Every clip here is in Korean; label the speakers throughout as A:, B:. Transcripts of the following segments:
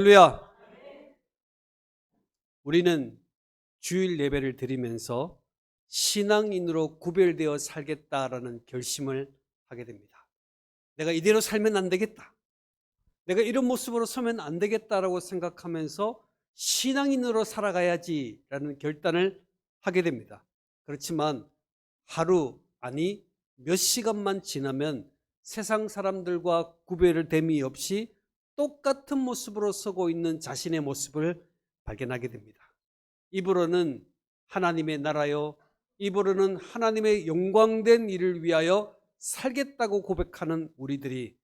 A: 할렐루야. 우리는 주일 예배를 드리면서 신앙인으로 구별되어 살겠다라는 결심을 하게 됩니다. 내가 이대로 살면 안 되겠다. 내가 이런 모습으로 서면 안 되겠다라고 생각하면서 신앙인으로 살아가야지라는 결단을 하게 됩니다. 그렇지만 하루, 아니 몇 시간만 지나면 세상 사람들과 구별됨이 없이 똑같은 모습으로 서고 있는 자신의 모습을 발견하게 됩니다. 입으로는 하나님의 나라요, 입으로는 하나님의 영광된 일을 위하여 살겠다고 고백하는 우리들이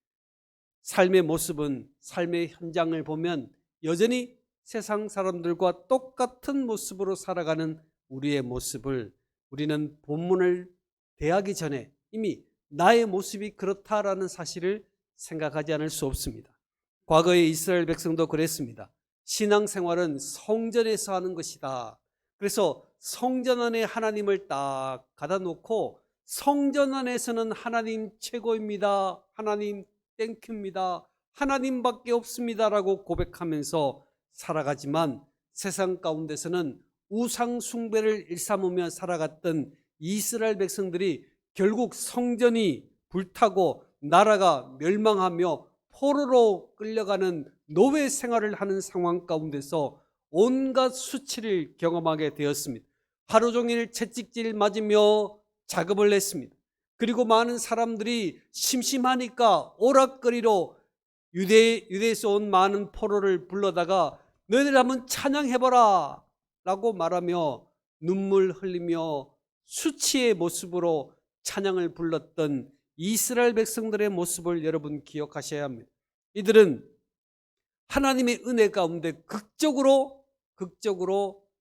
A: 삶의 모습은, 삶의 현장을 보면 여전히 세상 사람들과 똑같은 모습으로 살아가는 우리의 모습을 우리는 본문을 대하기 전에 이미 나의 모습이 그렇다라는 사실을 생각하지 않을 수 없습니다. 과거의 이스라엘 백성도 그랬습니다. 신앙생활은 성전에서 하는 것이다. 그래서 성전 안에 하나님을 딱 가다 놓고 성전 안에서는 하나님 최고입니다, 하나님 땡큐입니다, 하나님밖에 없습니다라고 고백하면서 살아가지만 세상 가운데서는 우상 숭배를 일삼으며 살아갔던 이스라엘 백성들이 결국 성전이 불타고 나라가 멸망하며 포로로 끌려가는 노예 생활을 하는 상황 가운데서 온갖 수치를 경험하게 되었습니다. 하루 종일 채찍질 맞으며 작업을 했습니다. 그리고 많은 사람들이 심심하니까 오락거리로 유대에서 온 많은 포로를 불러다가 너희들 한번 찬양해봐라 라고 말하며 눈물 흘리며 수치의 모습으로 찬양을 불렀던 이스라엘 백성들의 모습을 여러분 기억하셔야 합니다. 이들은 하나님의 은혜 가운데 극적으로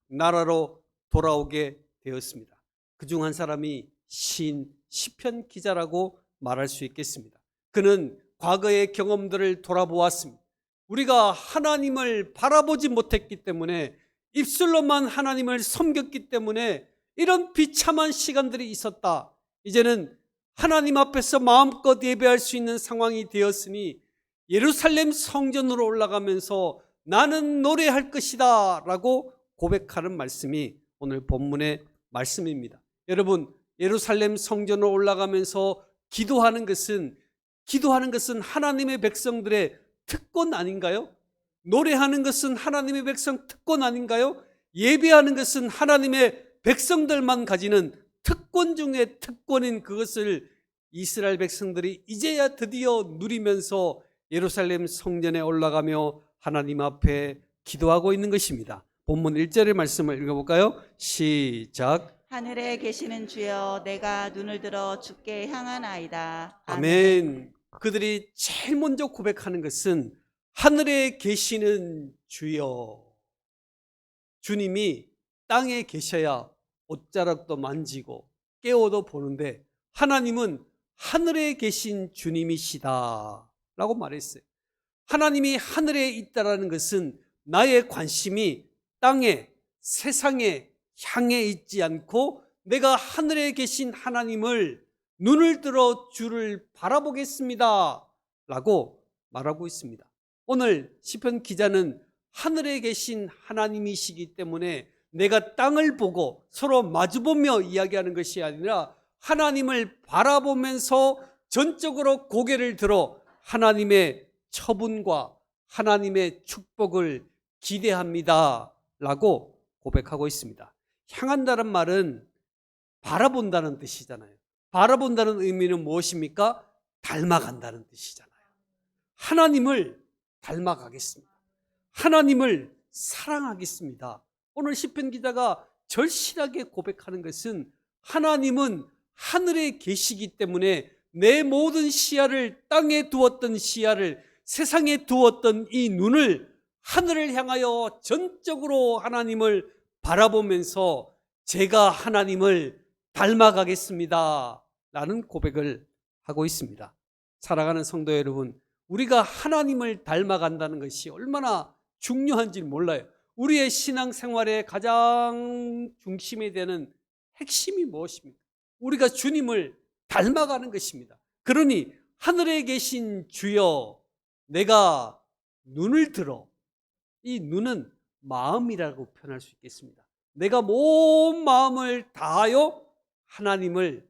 A: 나라로 돌아오게 되었습니다. 그중 한 사람이 시편 기자라고 말할 수 있겠습니다. 그는 과거의 경험들을 돌아보았습니다. 우리가 하나님을 바라보지 못했기 때문에, 입술로만 하나님을 섬겼기 때문에 이런 비참한 시간들이 있었다. 이제는 하나님 앞에서 마음껏 예배할 수 있는 상황이 되었으니 예루살렘 성전으로 올라가면서 나는 노래할 것이다 라고 고백하는 말씀이 오늘 본문의 말씀입니다. 여러분, 예루살렘 성전으로 올라가면서 기도하는 것은 하나님의 백성들의 특권 아닌가요? 노래하는 것은 하나님의 백성 특권 아닌가요? 예배하는 것은 하나님의 백성들만 가지는 특권 중에 특권인 그것을 이스라엘 백성들이 이제야 드디어 누리면서 예루살렘 성전에 올라가며 하나님 앞에 기도하고 있는 것입니다. 본문 1절의 말씀을 읽어볼까요? 시작.
B: 하늘에 계시는 주여, 내가 눈을 들어 주께 향하나이다.
A: 아멘. 그들이 제일 먼저 고백하는 것은 하늘에 계시는 주여. 주님이 땅에 계셔야 옷자락도 만지고 깨워도 보는데 하나님은 하늘에 계신 주님이시다 라고 말했어요. 하나님이 하늘에 있다라는 것은 나의 관심이 땅에, 세상에 향해 있지 않고 내가 하늘에 계신 하나님을 눈을 들어 주를 바라보겠습니다 라고 말하고 있습니다. 오늘 시편 기자는 하늘에 계신 하나님이시기 때문에 내가 땅을 보고 서로 마주보며 이야기하는 것이 아니라 하나님을 바라보면서 전적으로 고개를 들어 하나님의 처분과 하나님의 축복을 기대합니다 라고 고백하고 있습니다. 향한다는 말은 바라본다는 뜻이잖아요. 바라본다는 의미는 무엇입니까? 닮아간다는 뜻이잖아요. 하나님을 닮아가겠습니다. 하나님을 사랑하겠습니다. 오늘 시편 기자가 절실하게 고백하는 것은 하나님은 하늘에 계시기 때문에 내 모든 시야를, 땅에 두었던 시야를, 세상에 두었던 이 눈을 하늘을 향하여 전적으로 하나님을 바라보면서 제가 하나님을 닮아가겠습니다 라는 고백을 하고 있습니다. 사랑하는 성도 여러분, 우리가 하나님을 닮아간다는 것이 얼마나 중요한지 몰라요. 우리의 신앙생활의 가장 중심이 되는 핵심이 무엇입니까? 우리가 주님을 닮아가는 것입니다. 그러니 하늘에 계신 주여, 내가 눈을 들어 이 눈은 마음이라고 표현할 수 있겠습니다. 내가 온 마음을 다하여 하나님을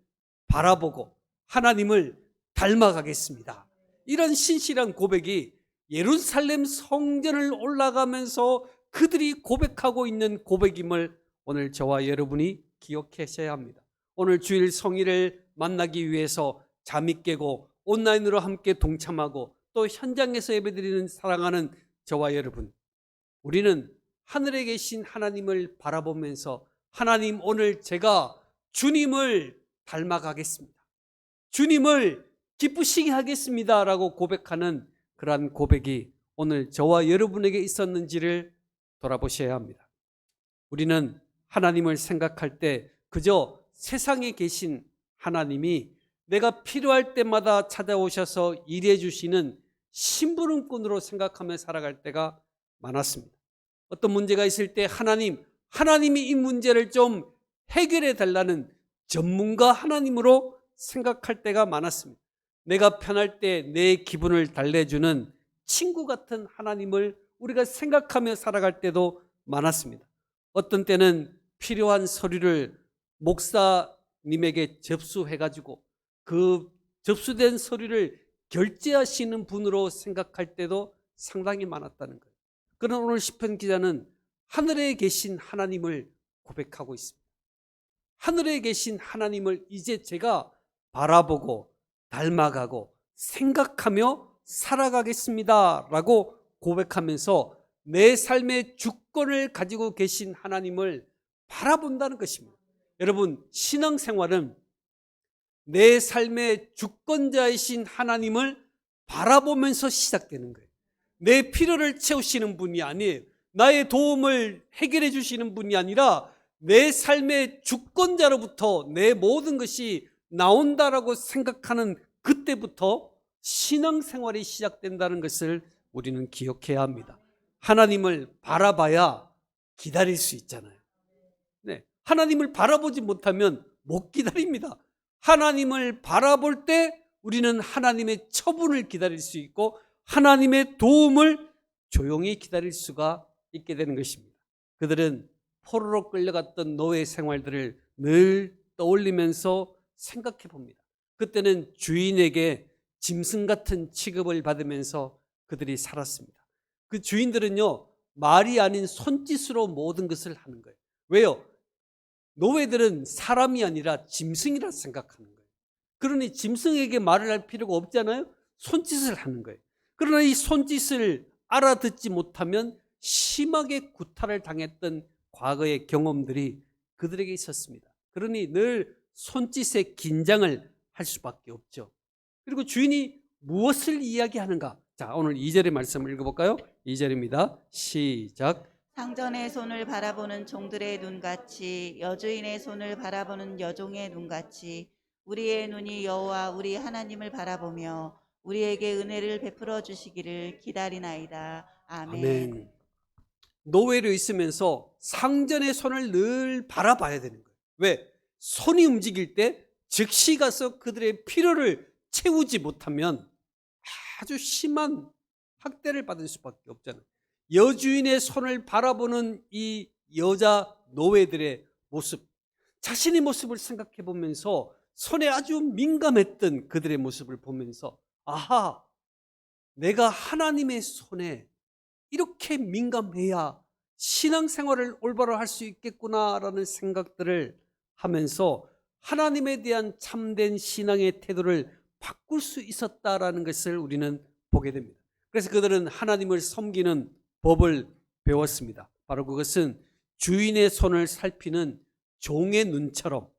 A: 바라보고 하나님을 닮아가겠습니다. 이런 신실한 고백이 예루살렘 성전을 올라가면서 그들이 고백하고 있는 고백임을 오늘 저와 여러분이 기억하셔야 합니다. 오늘 주일 성일을 만나기 위해서 잠이 깨고 온라인으로 함께 동참하고 또 현장에서 예배드리는 사랑하는 저와 여러분, 우리는 하늘에 계신 하나님을 바라보면서 하나님, 오늘 제가 주님을 닮아가겠습니다. 주님을 기쁘시게 하겠습니다 라고 고백하는 그러한 고백이 오늘 저와 여러분에게 있었는지를 돌아보셔야 합니다. 우리는 하나님을 생각할 때 그저 세상에 계신 하나님이 내가 필요할 때마다 찾아오셔서 일해 주시는 심부름꾼으로 생각하며 살아갈 때가 많았습니다. 어떤 문제가 있을 때 하나님이 이 문제를 좀 해결해 달라는 전문가 하나님으로 생각할 때가 많았습니다. 내가 편할 때 내 기분을 달래주는 친구 같은 하나님을 우리가 생각하며 살아갈 때도 많았습니다. 어떤 때는 필요한 서류를 목사님에게 접수해가지고 그 접수된 서류를 결제하시는 분으로 생각할 때도 상당히 많았다는 거예요. 그러나 오늘 시편 기자는 하늘에 계신 하나님을 고백하고 있습니다. 하늘에 계신 하나님을 이제 제가 바라보고 닮아가고 생각하며 살아가겠습니다 라고 고백하면서 내 삶의 주권을 가지고 계신 하나님을 바라본다는 것입니다. 여러분, 신앙생활은 내 삶의 주권자이신 하나님을 바라보면서 시작되는 거예요. 내 필요를 채우시는 분이 아니에요. 나의 도움을 해결해 주시는 분이 아니라 내 삶의 주권자로부터 내 모든 것이 나온다라고 생각하는 그때부터 신앙생활이 시작된다는 것을 우리는 기억해야 합니다. 하나님을 바라봐야 기다릴 수 있잖아요. 네, 하나님을 바라보지 못하면 못 기다립니다. 하나님을 바라볼 때 우리는 하나님의 처분을 기다릴 수 있고 하나님의 도움을 조용히 기다릴 수가 있게 되는 것입니다. 그들은 포로로 끌려갔던 노예 생활들을 늘 떠올리면서 생각해 봅니다. 그때는 주인에게 짐승 같은 취급을 받으면서 그들이 살았습니다. 그 주인들은요, 말이 아닌 손짓으로 모든 것을 하는 거예요. 왜요? 노예들은 사람이 아니라 짐승이라 생각하는 거예요. 그러니 짐승에게 말을 할 필요가 없잖아요. 손짓을 하는 거예요. 그러나 이 손짓을 알아듣지 못하면 심하게 구타를 당했던 과거의 경험들이 그들에게 있었습니다. 그러니 늘 손짓에 긴장을 할 수밖에 없죠. 그리고 주인이 무엇을 이야기하는가? 자, 오늘 2절의 말씀을 읽어볼까요? 2절입니다. 시작.
B: 상전의 손을 바라보는 종들의 눈같이 여주인의 손을 바라보는 여종의 눈같이 우리의 눈이 여호와 우리 하나님을 바라보며 우리에게 은혜를 베풀어 주시기를 기다리나이다. 아멘.
A: 아멘. 노예로 있으면서 상전의 손을 늘 바라봐야 되는 거예요. 왜? 손이 움직일 때 즉시 가서 그들의 필요를 채우지 못하면 아주 심한 학대를 받을 수밖에 없잖아요. 여주인의 손을 바라보는 이 여자 노예들의 모습, 자신의 모습을 생각해 보면서 손에 아주 민감했던 그들의 모습을 보면서 아하, 내가 하나님의 손에 이렇게 민감해야 신앙생활을 올바로 할 수 있겠구나라는 생각들을 하면서 하나님에 대한 참된 신앙의 태도를 바꿀 수 있었다라는 것을 우리는 보게 됩니다. 그래서 그들은 하나님을 섬기는 법을 배웠습니다. 바로 그것은 주인의 손을 살피는 종의 눈처럼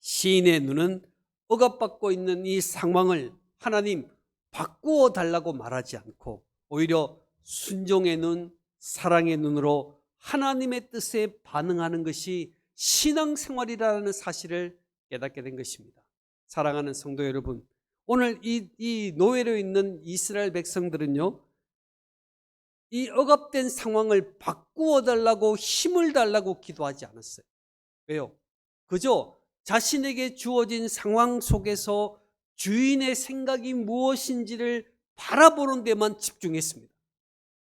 A: 시인의 눈은 억압받고 있는 이 상황을 하나님 바꾸어 달라고 말하지 않고 오히려 순종의 눈, 사랑의 눈으로 하나님의 뜻에 반응하는 것이 신앙생활이라는 사실을 깨닫게 된 것입니다. 사랑하는 성도 여러분, 오늘 이 노예로 있는 이스라엘 백성들은요, 이 억압된 상황을 바꾸어 달라고 힘을 달라고 기도하지 않았어요. 왜요? 그저 자신에게 주어진 상황 속에서 주인의 생각이 무엇인지를 바라보는 데만 집중했습니다.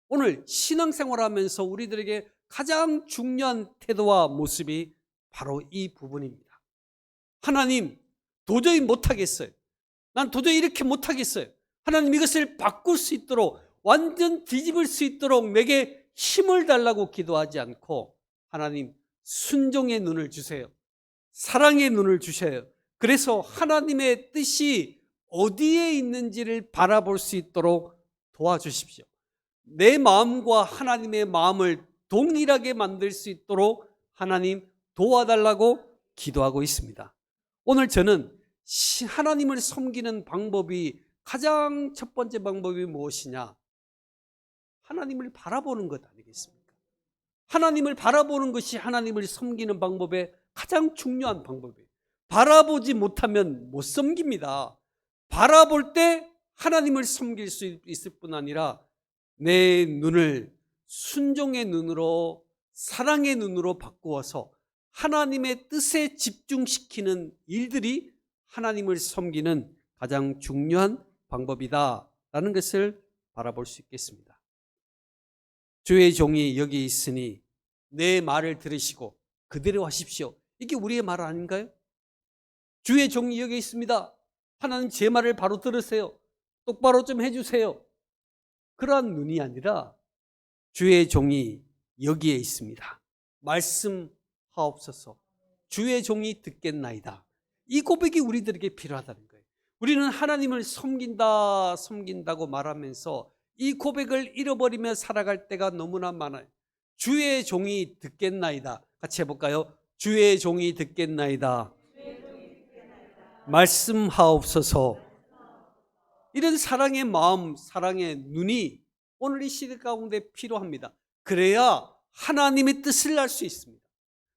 A: 오늘 신앙생활하면서 우리들에게 가장 중요한 태도와 모습이 바로 이 부분입니다. 하나님, 도저히 못하겠어요. 난 도저히 이렇게 못하겠어요. 하나님, 이것을 바꿀 수 있도록, 완전 뒤집을 수 있도록 내게 힘을 달라고 기도하지 않고, 하나님, 순종의 눈을 주세요. 사랑의 눈을 주셔요. 그래서 하나님의 뜻이 어디에 있는지를 바라볼 수 있도록 도와주십시오. 내 마음과 하나님의 마음을 동일하게 만들 수 있도록 하나님 도와달라고 기도하고 있습니다. 오늘 저는 하나님을 섬기는 방법이 가장 첫 번째 방법이 무엇이냐? 하나님을 바라보는 것 아니겠습니까? 하나님을 바라보는 것이 하나님을 섬기는 방법의 가장 중요한 방법이에요. 바라보지 못하면 못 섬깁니다. 바라볼 때 하나님을 섬길 수 있을 뿐 아니라 내 눈을 순종의 눈으로, 사랑의 눈으로 바꾸어서 하나님의 뜻에 집중시키는 일들이 하나님을 섬기는 가장 중요한 방법이다라는 것을 바라볼 수 있겠습니다. 주의 종이 여기 있으니 내 말을 들으시고 그대로 하십시오. 이게 우리의 말 아닌가요? 주의 종이 여기 있습니다. 하나님, 제 말을 바로 들으세요. 똑바로 좀 해주세요. 그러한 눈이 아니라 주의 종이 여기에 있습니다. 말씀하옵소서. 주의 종이 듣겠나이다. 이 고백이 우리들에게 필요하다는 거예요. 우리는 하나님을 섬긴다고 말하면서 이 고백을 잃어버리며 살아갈 때가 너무나 많아요. 주의 종이 듣겠나이다. 같이 해볼까요? 주의 종이 듣겠나이다. 말씀하옵소서. 이런 사랑의 마음, 사랑의 눈이 오늘 이 시대 가운데 필요합니다. 그래야 하나님의 뜻을 알 수 있습니다.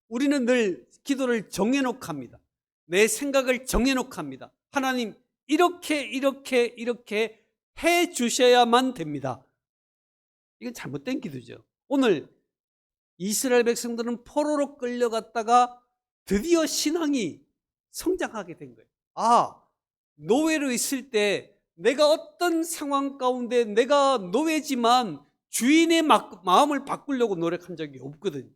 A: 우리는 늘 기도를 정해놓고 합니다. 내 생각을 정해놓고 합니다. 하나님, 이렇게 해 주셔야만 됩니다. 이건 잘못된 기도죠. 오늘 이스라엘 백성들은 포로로 끌려갔다가 드디어 신앙이 성장하게 된 거예요. 아, 노예로 있을 때 내가 어떤 상황 가운데 내가 노예지만 주인의 마음을 바꾸려고 노력한 적이 없거든요.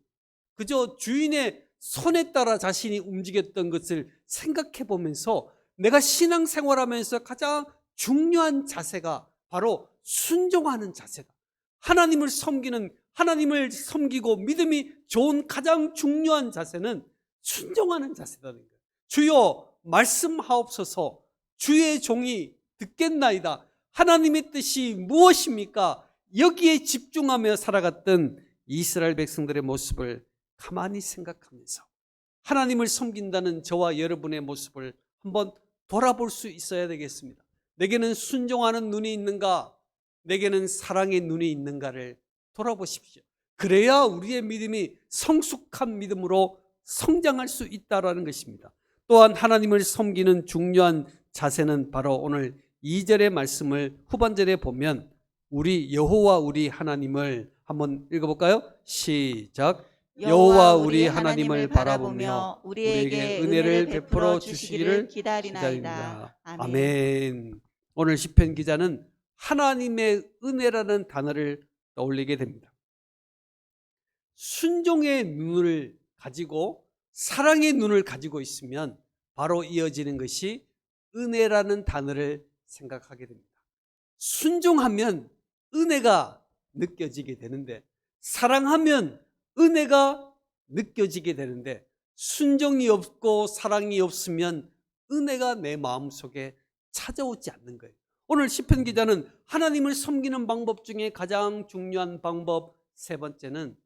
A: 그저 주인의 손에 따라 자신이 움직였던 것을 생각해 보면서 내가 신앙생활하면서 가장 중요한 자세가 바로 순종하는 자세다. 하나님을 섬기고 믿음이 좋은 가장 중요한 자세는 순종하는 자세라는 거예요. 주여 말씀하옵소서. 주의 종이 듣겠나이다. 하나님의 뜻이 무엇입니까? 여기에 집중하며 살아갔던 이스라엘 백성들의 모습을 가만히 생각하면서 하나님을 섬긴다는 저와 여러분의 모습을 한번 돌아볼 수 있어야 되겠습니다. 내게는 순종하는 눈이 있는가? 내게는 사랑의 눈이 있는가를 돌아보십시오. 그래야 우리의 믿음이 성숙한 믿음으로 성장할 수 있다는 것입니다. 또한 하나님을 섬기는 중요한 자세는 바로 오늘 2절의 말씀을 후반절에 보면 우리 여호와 우리 하나님을 한번 읽어볼까요? 시작. 여호와 우리 하나님을 바라보며 우리에게 은혜를 베풀어 주시기를 기다립니다. 아멘. 오늘 시편 기자는 하나님의 은혜라는 단어를 떠올리게 됩니다. 순종의 눈을 가지고 사랑의 눈을 가지고 있으면 바로 이어지는 것이 은혜라는 단어를 생각하게 됩니다. 순종하면 은혜가 느껴지게 되는데, 사랑하면 은혜가 느껴지게 되는데, 순종이 없고 사랑이 없으면 은혜가 내 마음속에 찾아오지 않는 거예요. 오늘 시편 기자는 하나님을 섬기는 방법 중에 가장 중요한 방법 세 번째는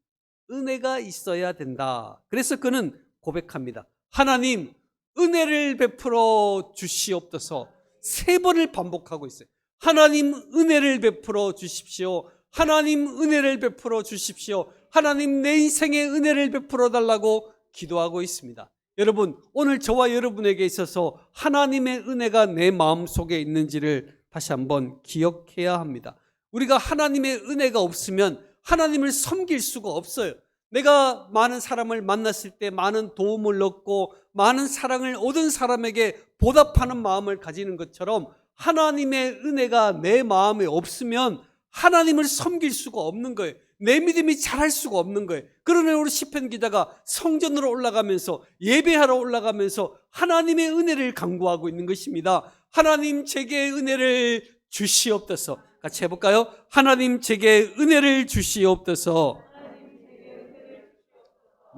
A: 은혜가 있어야 된다. 그래서 그는 고백합니다. 하나님, 은혜를 베풀어 주시옵소서. 세 번을 반복하고 있어요. 하나님, 은혜를 베풀어 주십시오. 하나님, 은혜를 베풀어 주십시오. 하나님, 내 인생에 은혜를 베풀어 달라고 기도하고 있습니다. 여러분, 오늘 저와 여러분에게 있어서 하나님의 은혜가 내 마음속에 있는지를 다시 한번 기억해야 합니다. 우리가 하나님의 은혜가 없으면 하나님을 섬길 수가 없어요. 내가 많은 사람을 만났을 때 많은 도움을 얻고 많은 사랑을 얻은 사람에게 보답하는 마음을 가지는 것처럼 하나님의 은혜가 내 마음에 없으면 하나님을 섬길 수가 없는 거예요. 내 믿음이 자랄 수가 없는 거예요. 그러나 우리 시편 기자가 성전으로 올라가면서 예배하러 올라가면서 하나님의 은혜를 간구하고 있는 것입니다. 하나님 제게 은혜를 주시옵소서. 같이 해볼까요? 하나님 제게 은혜를 주시옵소서.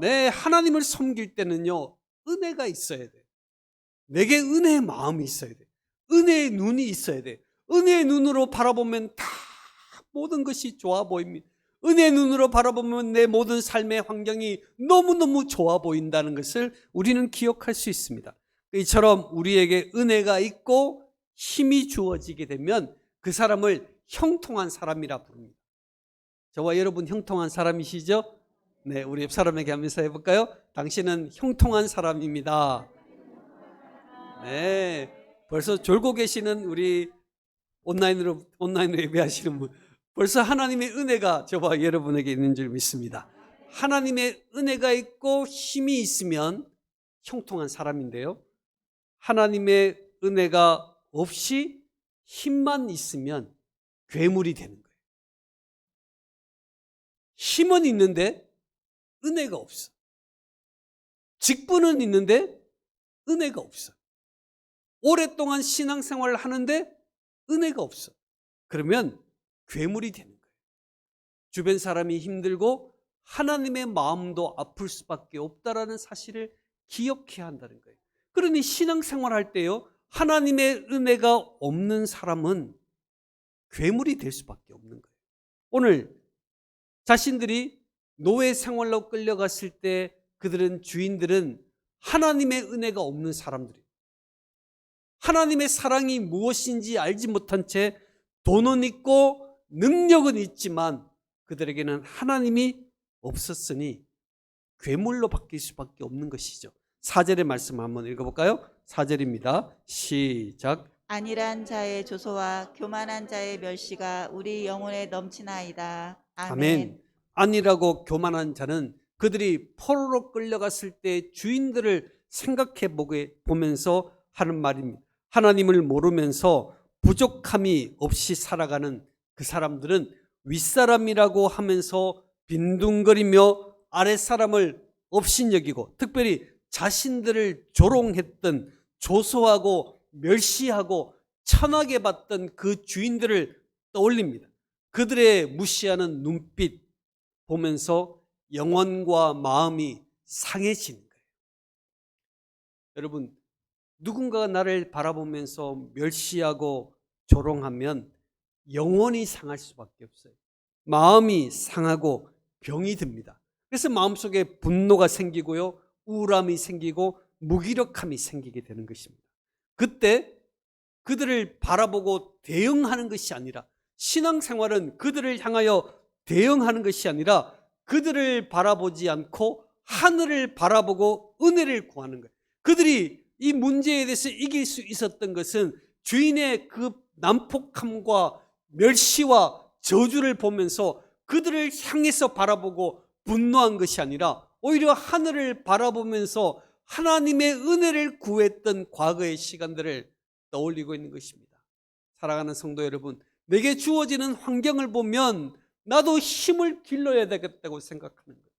A: 네, 하나님을 섬길 때는요, 은혜가 있어야 돼요. 내게 은혜의 마음이 있어야 돼요. 은혜의 눈이 있어야 돼요. 은혜의 눈으로 바라보면 다 모든 것이 좋아 보입니다. 은혜의 눈으로 바라보면 내 모든 삶의 환경이 너무너무 좋아 보인다는 것을 우리는 기억할 수 있습니다. 이처럼 우리에게 은혜가 있고 힘이 주어지게 되면 그 사람을 형통한 사람이라 부릅니다. 저와 여러분 형통한 사람이시죠? 네, 우리 옆 사람에게 하면서 해볼까요? 당신은 형통한 사람입니다. 네, 벌써 졸고 계시는 우리 온라인으로 예배하시는 분, 벌써 하나님의 은혜가 저와 여러분에게 있는 줄 믿습니다. 하나님의 은혜가 있고 힘이 있으면 형통한 사람인데요, 하나님의 은혜가 없이 힘만 있으면 괴물이 되는 거예요. 힘은 있는데 은혜가 없어. 직분은 있는데 은혜가 없어. 오랫동안 신앙생활을 하는데 은혜가 없어. 그러면 괴물이 되는 거예요. 주변 사람이 힘들고 하나님의 마음도 아플 수밖에 없다라는 사실을 기억해야 한다는 거예요. 그러니 신앙생활할 때요, 하나님의 은혜가 없는 사람은 괴물이 될 수밖에 없는 거예요. 오늘 자신들이 노예 생활로 끌려갔을 때 주인들은 하나님의 은혜가 없는 사람들이에요. 하나님의 사랑이 무엇인지 알지 못한 채 돈은 있고 능력은 있지만 그들에게는 하나님이 없었으니 괴물로 바뀔 수밖에 없는 것이죠. 4절의 말씀 한번 읽어볼까요? 4절입니다. 시작.
B: 안일한 자의 조소와 교만한 자의 멸시가 우리 영혼에 넘치나이다. 아멘.
A: 아멘. 안일하고 교만한 자는 그들이 포로로 끌려갔을 때 주인들을 생각해 보면서 하는 말입니다. 하나님을 모르면서 부족함이 없이 살아가는 그 사람들은 윗사람이라고 하면서 빈둥거리며 아랫사람을 업신여기고 특별히 자신들을 조롱했던, 조소하고 멸시하고 천하게 봤던 그 주인들을 떠올립니다. 그들의 무시하는 눈빛 보면서 영혼과 마음이 상해지는 거예요. 여러분, 누군가가 나를 바라보면서 멸시하고 조롱하면 영혼이 상할 수밖에 없어요. 마음이 상하고 병이 듭니다. 그래서 마음속에 분노가 생기고요, 우울함이 생기고 무기력함이 생기게 되는 것입니다. 그때 그들을 바라보고 대응하는 것이 아니라, 신앙생활은 그들을 향하여 대응하는 것이 아니라 그들을 바라보지 않고 하늘을 바라보고 은혜를 구하는 거예요. 그들이 이 문제에 대해서 이길 수 있었던 것은 주인의 그 난폭함과 멸시와 저주를 보면서 그들을 향해서 바라보고 분노한 것이 아니라 오히려 하늘을 바라보면서 하나님의 은혜를 구했던 과거의 시간들을 떠올리고 있는 것입니다. 사랑하는 성도 여러분, 내게 주어지는 환경을 보면 나도 힘을 길러야 되겠다고 생각하는 거예요.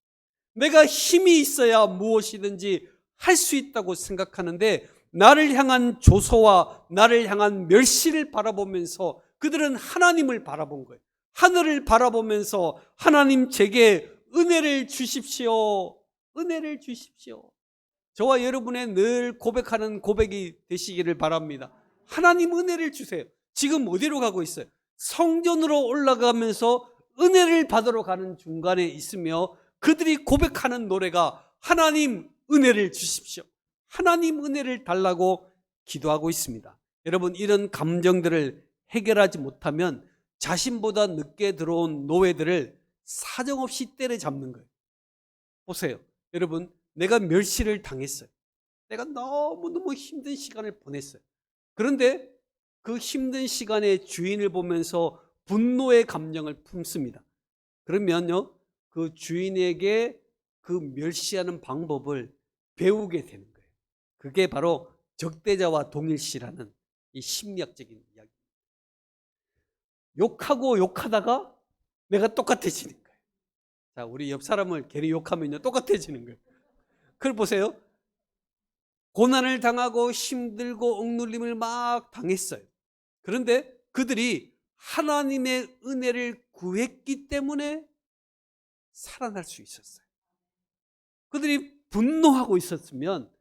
A: 내가 힘이 있어야 무엇이든지 할 수 있다고 생각하는데, 나를 향한 조소와 나를 향한 멸시를 바라보면서 그들은 하나님을 바라본 거예요. 하늘을 바라보면서 하나님 제게 은혜를 주십시오. 은혜를 주십시오. 저와 여러분의 늘 고백하는 고백이 되시기를 바랍니다. 하나님 은혜를 주세요. 지금 어디로 가고 있어요? 성전으로 올라가면서 은혜를 받으러 가는 중간에 있으며 그들이 고백하는 노래가 하나님 은혜를 주십시오. 하나님 은혜를 달라고 기도하고 있습니다. 여러분, 이런 감정들을 해결하지 못하면 자신보다 늦게 들어온 노예들을 사정없이 때려잡는 거예요. 보세요. 여러분, 내가 멸시를 당했어요. 내가 너무너무 힘든 시간을 보냈어요. 그런데 그 힘든 시간에 주인을 보면서 분노의 감정을 품습니다. 그러면요, 그 주인에게 그 멸시하는 방법을 배우게 되는 거예요. 그게 바로 적대자와 동일시라는 이 심리학적인 이야기입니다. 욕하고 욕하다가 내가 똑같아지는 거예요. 자, 우리 옆 사람을 괜히 욕하면요 똑같아지는 거예요. 그걸 보세요. 고난을 당하고 힘들고 억눌림을 막 당했어요. 그런데 그들이 하나님의 은혜를 구했기 때문에 살아날 수 있었어요. 그들이 분노하고 있었으면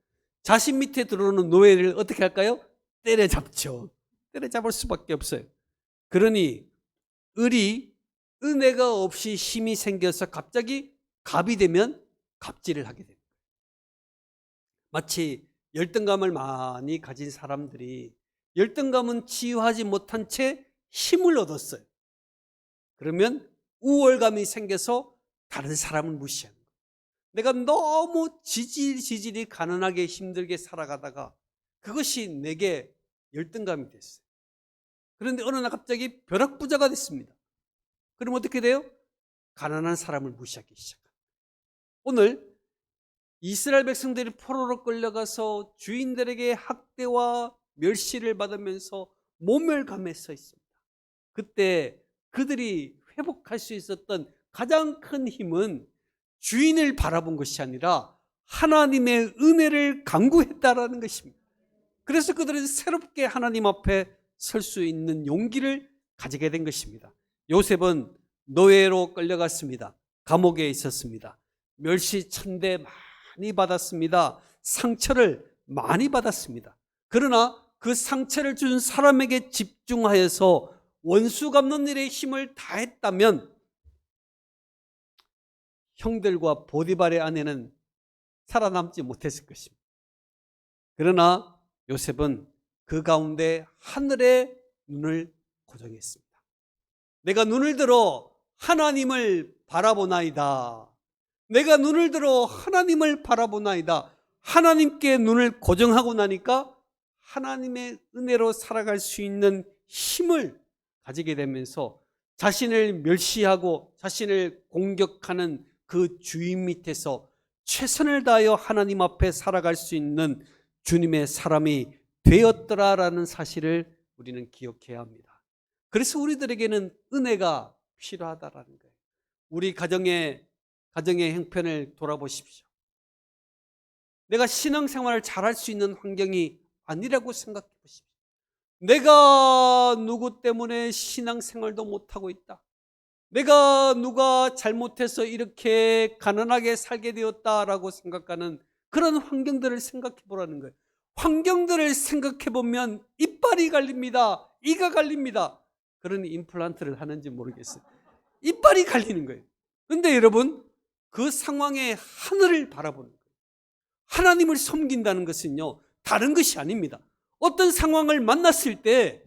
A: 자신 밑에 들어오는 노예를 어떻게 할까요? 때려잡죠. 때려잡을 수밖에 없어요. 그러니 을이 은혜가 없이 힘이 생겨서 갑자기 갑이 되면 갑질을 하게 됩니다. 마치 열등감을 많이 가진 사람들이 열등감은 치유하지 못한 채 힘을 얻었어요. 그러면 우월감이 생겨서 다른 사람을 무시하는 거예요. 내가 너무 지질이 가난하게 힘들게 살아가다가 그것이 내게 열등감이 됐어요. 그런데 어느 날 갑자기 벼락부자가 됐습니다. 그럼 어떻게 돼요? 가난한 사람을 무시하기 시작합니다. 오늘 이스라엘 백성들이 포로로 끌려가서 주인들에게 학대와 멸시를 받으면서 모멸감에 서 있습니다. 그때 그들이 회복할 수 있었던 가장 큰 힘은 주인을 바라본 것이 아니라 하나님의 은혜를 간구했다라는 것입니다. 그래서 그들은 새롭게 하나님 앞에 설 수 있는 용기를 가지게 된 것입니다. 요셉은 노예로 끌려갔습니다. 감옥에 있었습니다. 멸시 천대 많이 받았습니다. 상처를 많이 받았습니다. 그러나 그 상처를 준 사람에게 집중하여서 원수 갚는 일에 힘을 다했다면 형들과 보디발의 아내는 살아남지 못했을 것입니다. 그러나 요셉은 그 가운데 하늘의 눈을 고정했습니다. 내가 눈을 들어 하나님을 바라보나이다. 내가 눈을 들어 하나님을 바라보나이다. 하나님께 눈을 고정하고 나니까 하나님의 은혜로 살아갈 수 있는 힘을 가지게 되면서 자신을 멸시하고 자신을 공격하는 그 주인 밑에서 최선을 다하여 하나님 앞에 살아갈 수 있는 주님의 사람이 되었더라라는 사실을 우리는 기억해야 합니다. 그래서 우리들에게는 은혜가 필요하다라는 거예요. 우리 가정의 형편을 돌아보십시오. 내가 신앙생활을 잘할 수 있는 환경이 아니라고 생각해 보십시오. 내가 누구 때문에 신앙생활도 못하고 있다. 내가 누가 잘못해서 이렇게 가난하게 살게 되었다라고 생각하는 그런 환경들을 생각해 보라는 거예요. 환경들을 생각해 보면 이빨이 갈립니다. 이가 갈립니다. 그러니 임플란트를 하는지 모르겠어요. 이빨이 갈리는 거예요. 그런데 여러분, 그 상황에 하늘을 바라보는 거예요. 하나님을 섬긴다는 것은요, 다른 것이 아닙니다. 어떤 상황을 만났을 때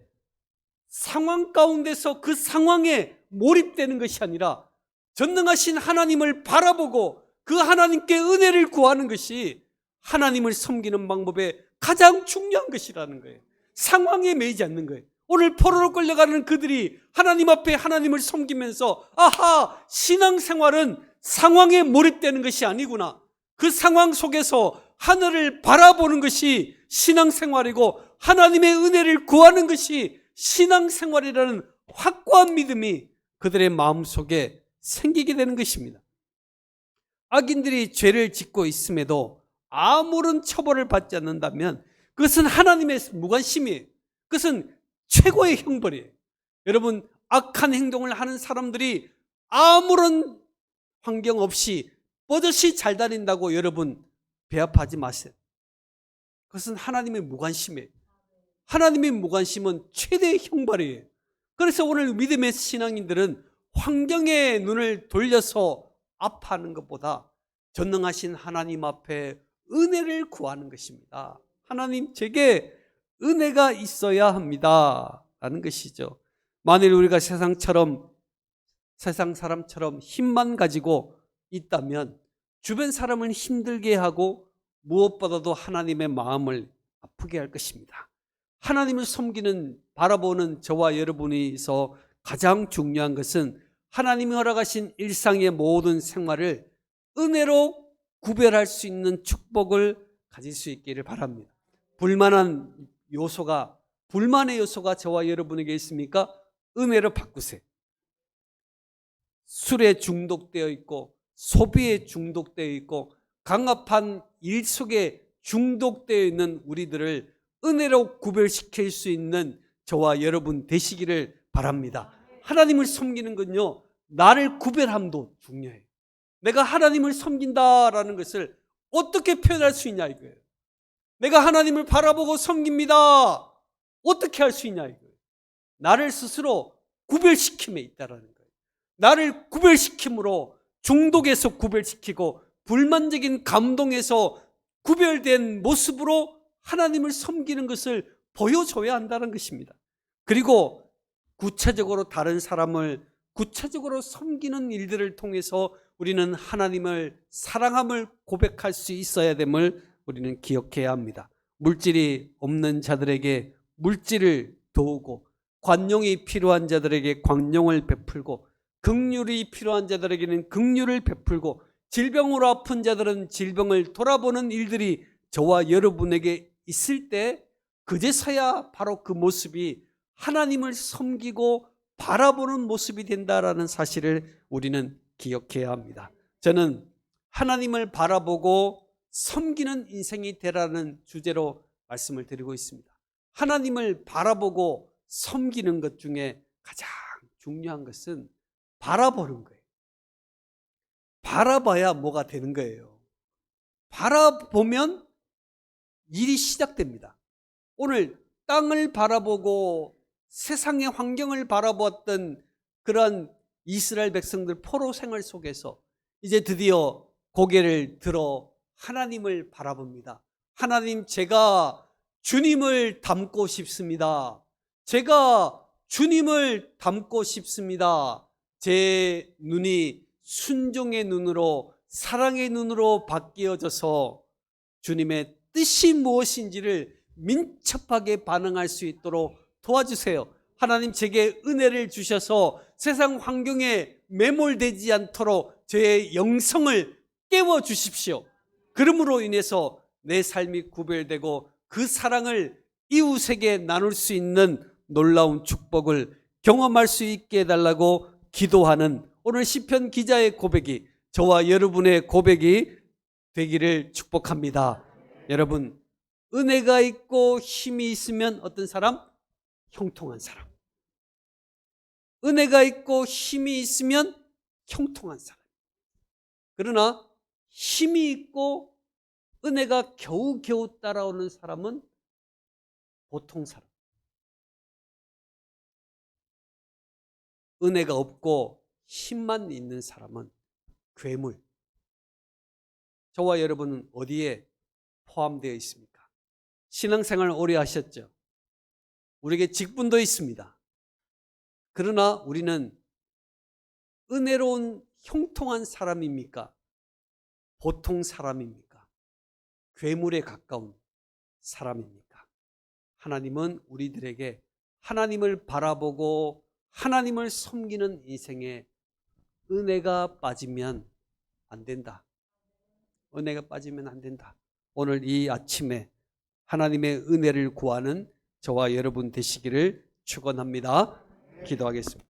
A: 상황 가운데서 그 상황에 몰입되는 것이 아니라 전능하신 하나님을 바라보고 그 하나님께 은혜를 구하는 것이 하나님을 섬기는 방법의 가장 중요한 것이라는 거예요. 상황에 매이지 않는 거예요. 오늘 포로로 끌려가는 그들이 하나님 앞에 하나님을 섬기면서 아하, 신앙생활은 상황에 몰입되는 것이 아니구나. 그 상황 속에서 하늘을 바라보는 것이 신앙생활이고 하나님의 은혜를 구하는 것이 신앙생활이라는 확고한 믿음이 그들의 마음속에 생기게 되는 것입니다. 악인들이 죄를 짓고 있음에도 아무런 처벌을 받지 않는다면 그것은 하나님의 무관심이에요. 그것은 최고의 형벌이에요. 여러분, 악한 행동을 하는 사람들이 아무런 환경 없이 버젓이 잘 다닌다고 여러분 배합하지 마세요. 그것은 하나님의 무관심이에요. 하나님의 무관심은 최대의 형벌이에요. 그래서 오늘 믿음의 신앙인들은 환경의 눈을 돌려서 아파하는 것보다 전능하신 하나님 앞에 은혜를 구하는 것입니다. 하나님, 제게 은혜가 있어야 합니다 라는 것이죠. 만일 우리가 세상 사람처럼 힘만 가지고 있다면 주변 사람을 힘들게 하고 무엇보다도 하나님의 마음을 아프게 할 것입니다. 하나님을 섬기는 바라보는 저와 여러분이서 가장 중요한 것은 하나님이 허락하신 일상의 모든 생활을 은혜로 구별할 수 있는 축복을 가질 수 있기를 바랍니다. 불만의 요소가 저와 여러분에게 있습니까? 은혜로 바꾸세요. 술에 중독되어 있고 소비에 중독되어 있고 강압한 일 속에 중독되어 있는 우리들을 은혜로 구별시킬 수 있는 저와 여러분 되시기를 바랍니다. 하나님을 섬기는 건요, 나를 구별함도 중요해요. 내가 하나님을 섬긴다라는 것을 어떻게 표현할 수 있냐 이거예요. 내가 하나님을 바라보고 섬깁니다. 어떻게 할 수 있냐 이거예요. 나를 스스로 구별시킴에 있다라는 거예요. 나를 구별시킴으로 중독에서 구별시키고 불만적인 감동에서 구별된 모습으로 하나님을 섬기는 것을 보여줘야 한다는 것입니다. 그리고 구체적으로 다른 사람을 구체적으로 섬기는 일들을 통해서 우리는 하나님을 사랑함을 고백할 수 있어야 됨을 우리는 기억해야 합니다. 물질이 없는 자들에게 물질을 도우고 관용이 필요한 자들에게 관용을 베풀고 긍휼이 필요한 자들에게는 긍휼을 베풀고 질병으로 아픈 자들은 질병을 돌아보는 일들이 저와 여러분에게 있을 때 그제서야 바로 그 모습이 하나님을 섬기고 바라보는 모습이 된다라는 사실을 우리는 기억해야 합니다. 저는 하나님을 바라보고 섬기는 인생이 되라는 주제로 말씀을 드리고 있습니다. 하나님을 바라보고 섬기는 것 중에 가장 중요한 것은 바라보는 거예요. 바라봐야 뭐가 되는 거예요. 바라보면 일이 시작됩니다. 오늘 땅을 바라보고 세상의 환경을 바라보았던 그런 이스라엘 백성들 포로 생활 속에서 이제 드디어 고개를 들어 하나님을 바라봅니다. 하나님, 제가 주님을 닮고 싶습니다. 제가 주님을 닮고 싶습니다. 제 눈이 순종의 눈으로 사랑의 눈으로 바뀌어져서 주님의 뜻이 무엇인지를 민첩하게 반응할 수 있도록 도와주세요. 하나님, 제게 은혜를 주셔서 세상 환경에 매몰되지 않도록 제 영성을 깨워주십시오. 그러므로 인해서 내 삶이 구별되고 그 사랑을 이웃에게 나눌 수 있는 놀라운 축복을 경험할 수 있게 해달라고 기도하는 오늘 시편 기자의 고백이 저와 여러분의 고백이 되기를 축복합니다. 여러분, 은혜가 있고 힘이 있으면 어떤 사람? 형통한 사람. 은혜가 있고 힘이 있으면 형통한 사람. 그러나 힘이 있고 은혜가 겨우겨우 따라오는 사람은 보통 사람. 은혜가 없고 힘만 있는 사람은 괴물. 저와 여러분은 어디에 포함되어 있습니까? 신앙생활 오래 하셨죠? 우리에게 직분도 있습니다. 그러나 우리는 은혜로운 형통한 사람입니까? 보통 사람입니까? 괴물에 가까운 사람입니까? 하나님은 우리들에게 하나님을 바라보고 하나님을 섬기는 인생에 은혜가 빠지면 안 된다. 은혜가 빠지면 안 된다. 오늘 이 아침에 하나님의 은혜를 구하는 저와 여러분 되시기를 축원합니다. 기도하겠습니다.